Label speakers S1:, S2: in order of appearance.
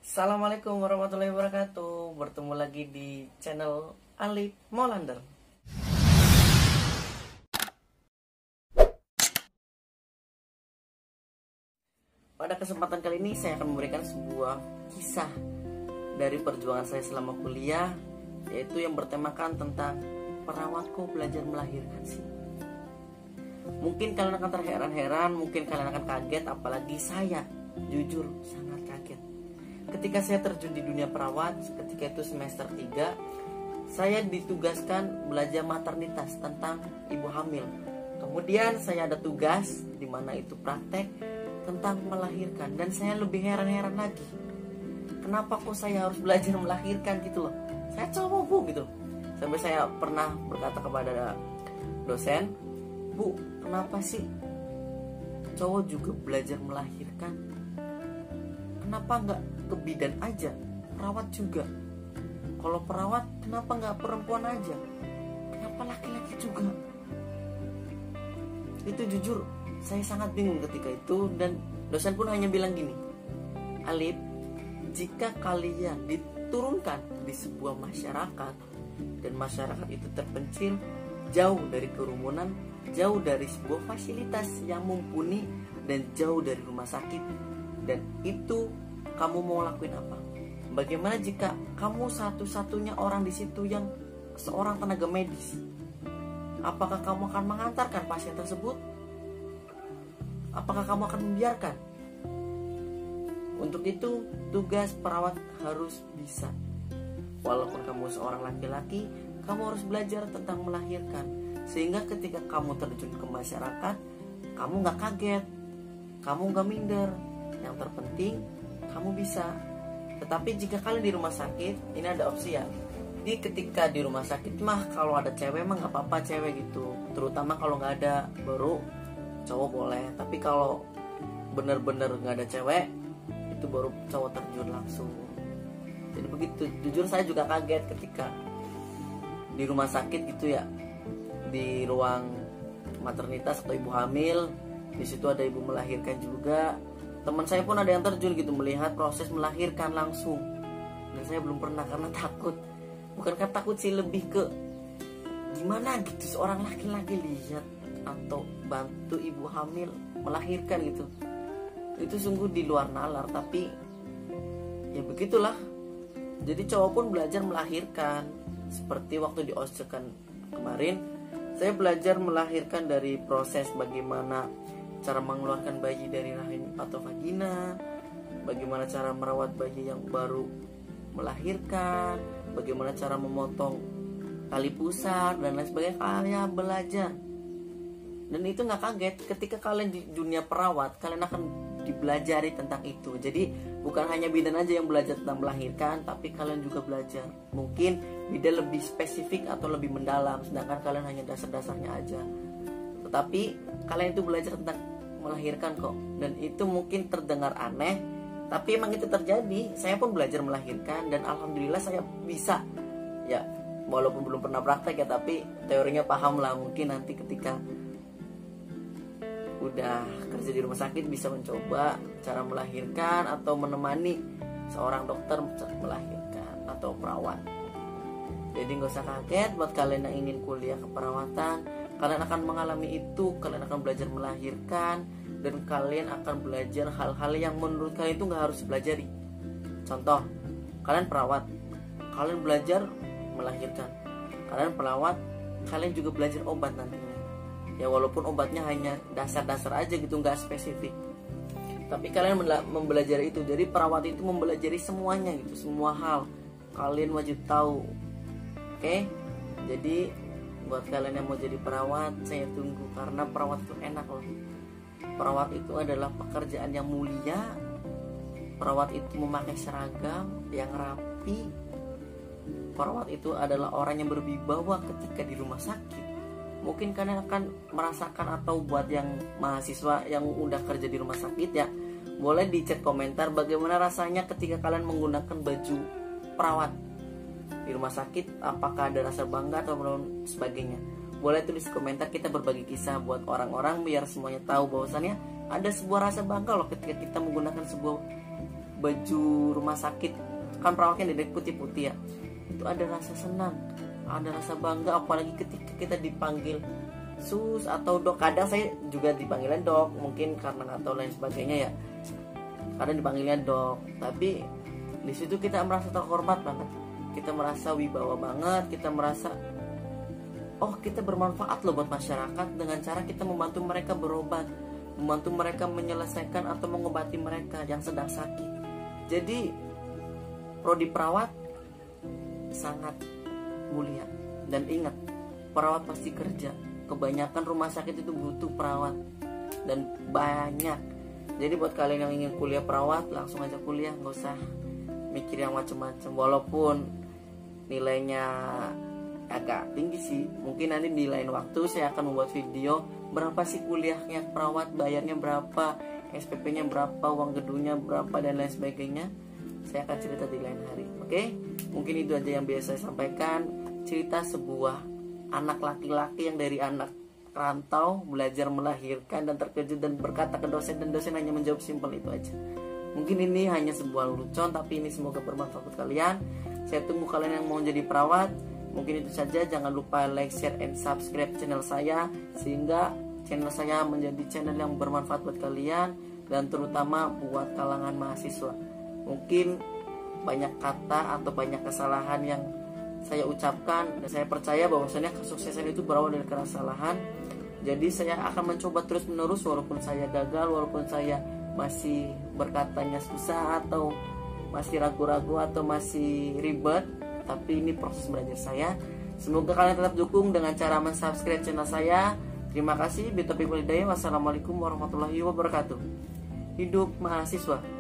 S1: Assalamualaikum warahmatullahi wabarakatuh. Bertemu lagi di channel Alif Molander. Pada kesempatan kali ini saya akan memberikan sebuah kisah dari perjuangan saya selama kuliah, yaitu yang bertemakan tentang perawatku belajar melahirkan sih. Mungkin kalian akan terheran-heran, mungkin kalian akan kaget, apalagi saya jujur sangat kaget. Ketika saya terjun di dunia perawat, ketika itu semester 3, saya ditugaskan belajar maternitas tentang ibu hamil. Kemudian saya ada tugas di mana itu praktek tentang melahirkan, dan saya lebih heran-heran lagi. Kenapa kok saya harus belajar melahirkan gitu loh? Saya cowok bu gitu. Sampai saya pernah berkata kepada dosen, "Bu, kenapa sih cowok juga belajar melahirkan? Kenapa nggak ke bidan aja, perawat juga? Kalau perawat, kenapa nggak perempuan aja? Kenapa laki-laki juga?" Itu jujur, saya sangat bingung ketika itu, dan dosen pun hanya bilang gini, "Alif, jika kalian diturunkan di sebuah masyarakat, dan masyarakat itu terpencil, jauh dari kerumunan, jauh dari sebuah fasilitas yang mumpuni, dan jauh dari rumah sakit, dan itu kamu mau lakuin apa? Bagaimana jika kamu satu-satunya orang di situ yang seorang tenaga medis? Apakah kamu akan mengantarkan pasien tersebut? Apakah kamu akan membiarkan?" Untuk itu, tugas perawat harus bisa. Walaupun kamu seorang laki-laki, kamu harus belajar tentang melahirkan, sehingga ketika kamu terjun ke masyarakat, kamu gak kaget, kamu gak minder. Yang terpenting kamu bisa. Tetapi jika kalian di rumah sakit, ini ada opsi ya. Jadi ketika di rumah sakit mah, kalau ada cewek mah gak apa-apa cewek gitu. Terutama kalau gak ada, baru cowok boleh. Tapi kalau bener-bener gak ada cewek, itu baru cowok terjun langsung. Jadi begitu. Jujur saya juga kaget ketika di rumah sakit gitu ya, di ruang maternitas atau ibu hamil. Di situ ada ibu melahirkan juga. Teman saya pun ada yang terjun gitu, melihat proses melahirkan langsung. Dan saya belum pernah karena takut. Bukan karena takut sih, lebih ke gimana gitu seorang laki-laki lihat atau bantu ibu hamil melahirkan gitu. Itu sungguh di luar nalar, tapi ya begitulah. Jadi cowok pun belajar melahirkan. Seperti waktu di OSCE kemarin, saya belajar melahirkan dari proses bagaimana cara mengeluarkan bayi dari rahim atau vagina, bagaimana cara merawat bayi yang baru melahirkan, bagaimana cara memotong tali pusar dan lain sebagainya. Kalian belajar, dan itu nggak kaget ketika kalian di dunia perawat, kalian akan dibelajari tentang itu. Jadi bukan hanya bidan aja yang belajar tentang melahirkan, tapi kalian juga belajar. Mungkin bidan lebih spesifik atau lebih mendalam, sedangkan kalian hanya dasar-dasarnya aja. Tetapi kalian itu belajar tentang melahirkan kok. Dan itu mungkin terdengar aneh, tapi emang itu terjadi. Saya pun belajar melahirkan, dan alhamdulillah saya bisa. Ya, walaupun belum pernah praktek ya, tapi teorinya paham lah. Mungkin nanti ketika udah kerja di rumah sakit bisa mencoba cara melahirkan atau menemani seorang dokter melahirkan atau perawat. Jadi gak usah kaget buat kalian yang ingin kuliah keperawatan. Kalian akan mengalami itu, kalian akan belajar melahirkan, dan kalian akan belajar hal-hal yang menurut kalian itu gak harus dipelajari. Contoh, kalian perawat, kalian belajar melahirkan. Kalian perawat, kalian juga belajar obat nantinya. Ya walaupun obatnya hanya dasar-dasar aja gitu, gak spesifik, tapi kalian mempelajari itu. Jadi perawat itu mempelajari semuanya gitu, semua hal kalian wajib tahu. Oke? Jadi buat kalian yang mau jadi perawat, saya tunggu, karena perawat itu enak loh. Perawat itu adalah pekerjaan yang mulia. Perawat itu memakai seragam yang rapi. Perawat itu adalah orang yang berwibawa ketika di rumah sakit. Mungkin kalian akan merasakan, atau buat yang mahasiswa yang udah kerja di rumah sakit ya, boleh di chat komentar bagaimana rasanya ketika kalian menggunakan baju perawat di rumah sakit. Apakah ada rasa bangga atau sebagainya? Boleh tulis komentar, kita berbagi kisah buat orang-orang biar semuanya tahu bahwasannya ada sebuah rasa bangga loh ketika kita menggunakan sebuah baju rumah sakit, kan perawatnya dari putih-putih ya, itu ada rasa senang, ada rasa bangga, apalagi ketika kita dipanggil sus atau dok. Kadang saya juga dipanggilnya dok, mungkin karena nggak tahu lain sebagainya ya, kadang dipanggilnya dok, tapi di situ kita merasa terhormat banget, kita merasa wibawa banget, kita merasa oh kita bermanfaat loh buat masyarakat dengan cara kita membantu mereka berobat, membantu mereka menyelesaikan atau mengobati mereka yang sedang sakit. Jadi prodi perawat sangat mulia. Dan ingat, perawat pasti kerja. Kebanyakan rumah sakit itu butuh perawat, dan banyak. Jadi buat kalian yang ingin kuliah perawat, langsung aja kuliah, nggak usah mikir yang macam-macam. Walaupun nilainya agak tinggi sih, mungkin nanti di lain waktu saya akan membuat video berapa sih kuliahnya perawat, bayarnya berapa, SPP-nya berapa, uang gedungnya berapa, dan lain sebagainya. Saya akan cerita di lain hari. Oke, mungkin itu aja yang biasa saya sampaikan. Cerita sebuah anak laki-laki yang dari anak rantau belajar melahirkan dan terkejut dan berkata ke dosen, dan dosen hanya menjawab simpel itu aja. Mungkin ini hanya sebuah lelucon, tapi ini semoga bermanfaat buat kalian. Saya tunggu kalian yang mau jadi perawat. Mungkin itu saja. Jangan lupa like, share, and subscribe channel saya, sehingga channel saya menjadi channel yang bermanfaat buat kalian, dan terutama buat kalangan mahasiswa. Mungkin banyak kata atau banyak kesalahan yang saya ucapkan, dan saya percaya bahwasanya kesuksesan itu berawal dari kesalahan. Jadi saya akan mencoba terus menerus, walaupun saya gagal, walaupun saya masih berkatanya susah, atau masih ragu-ragu, atau masih ribet, tapi ini proses belajar saya. Semoga kalian tetap dukung dengan cara mensubscribe channel saya. Terima kasih. Wassalamualaikum warahmatullahi wabarakatuh. Hidup mahasiswa.